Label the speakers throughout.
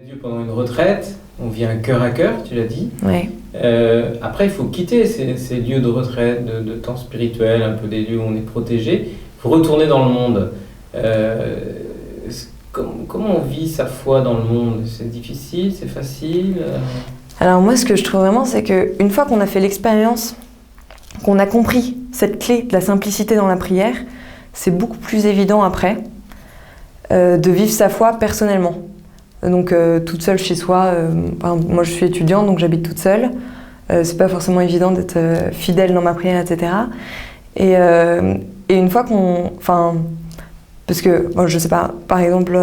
Speaker 1: Dieu pendant une retraite, on vit un cœur à cœur, tu l'as dit.
Speaker 2: Ouais.
Speaker 1: Après, il faut quitter ces lieux de retraite, de temps spirituel, un peu des lieux où on est protégé. Il faut retourner dans le monde. Comment on vit sa foi dans le monde? C'est difficile, c'est facile?
Speaker 2: Alors moi, ce que je trouve vraiment, c'est qu'une fois qu'on a fait l'expérience, qu'on a compris cette clé de la simplicité dans la prière, c'est beaucoup plus évident après de vivre sa foi personnellement. Donc toute seule chez soi, moi je suis étudiante donc j'habite toute seule, c'est pas forcément évident d'être fidèle dans ma prière, etc. Et une fois parce que bon, je sais pas, par exemple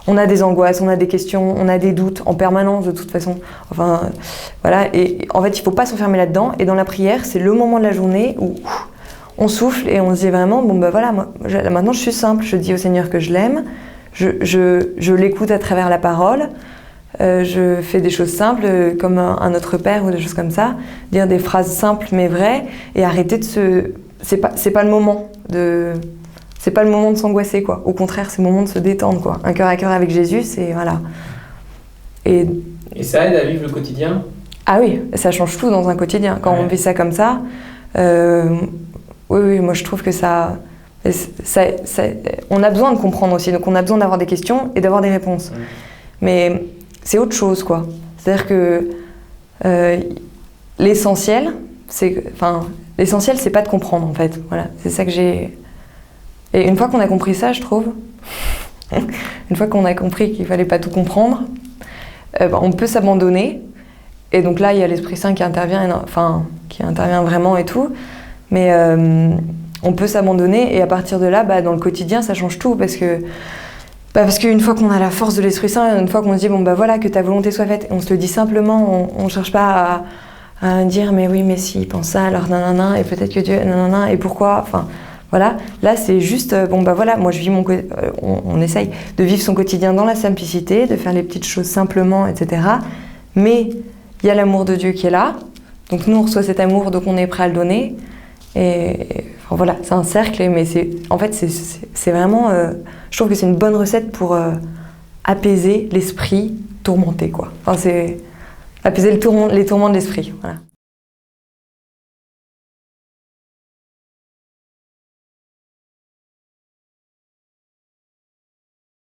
Speaker 2: on a des angoisses, on a des questions, on a des doutes en permanence de toute façon, voilà, et en fait il faut pas s'enfermer là-dedans, et dans la prière c'est le moment de la journée où on souffle et on se dit vraiment bon ben voilà, maintenant je suis simple, je dis au Seigneur que je l'aime. Je l'écoute à travers la parole, je fais des choses simples comme un Notre Père ou des choses comme ça, dire des phrases simples mais vraies et arrêter de c'est pas le moment de s'angoisser quoi. Au contraire, c'est le moment de se détendre quoi. Un cœur à cœur avec Jésus, c'est voilà. Et
Speaker 1: ça aide à vivre le quotidien?
Speaker 2: Ah oui, ça change tout dans un quotidien. Quand on vit ça comme ça, oui, moi je trouve que ça, on a besoin de comprendre aussi, donc on a besoin d'avoir des questions et d'avoir des réponses. Mais c'est autre chose, quoi. C'est-à-dire que l'essentiel, c'est pas de comprendre, en fait. Voilà, c'est ça que j'ai... Et une fois qu'on a compris ça, je trouve, une fois qu'on a compris qu'il fallait pas tout comprendre, on peut s'abandonner. Et donc là, il y a l'Esprit Saint qui intervient, qui intervient vraiment et tout. Mais... on peut s'abandonner et à partir de là, dans le quotidien, ça change tout parce qu'une fois qu'on a la force de l'Esprit Saint, une fois qu'on se dit bon voilà que ta volonté soit faite, on se le dit simplement, on cherche pas à dire mais oui mais si il pense ça alors nanana et peut-être que Dieu nanana et pourquoi, voilà, là c'est juste voilà, moi je vis on essaye de vivre son quotidien dans la simplicité, de faire les petites choses simplement, etc. Mais il y a l'amour de Dieu qui est là, donc nous on reçoit cet amour, donc on est prêt à le donner. Et voilà, c'est un cercle, mais c'est vraiment... je trouve que c'est une bonne recette pour apaiser l'esprit tourmenté, quoi. C'est apaiser les tourments de l'esprit, voilà.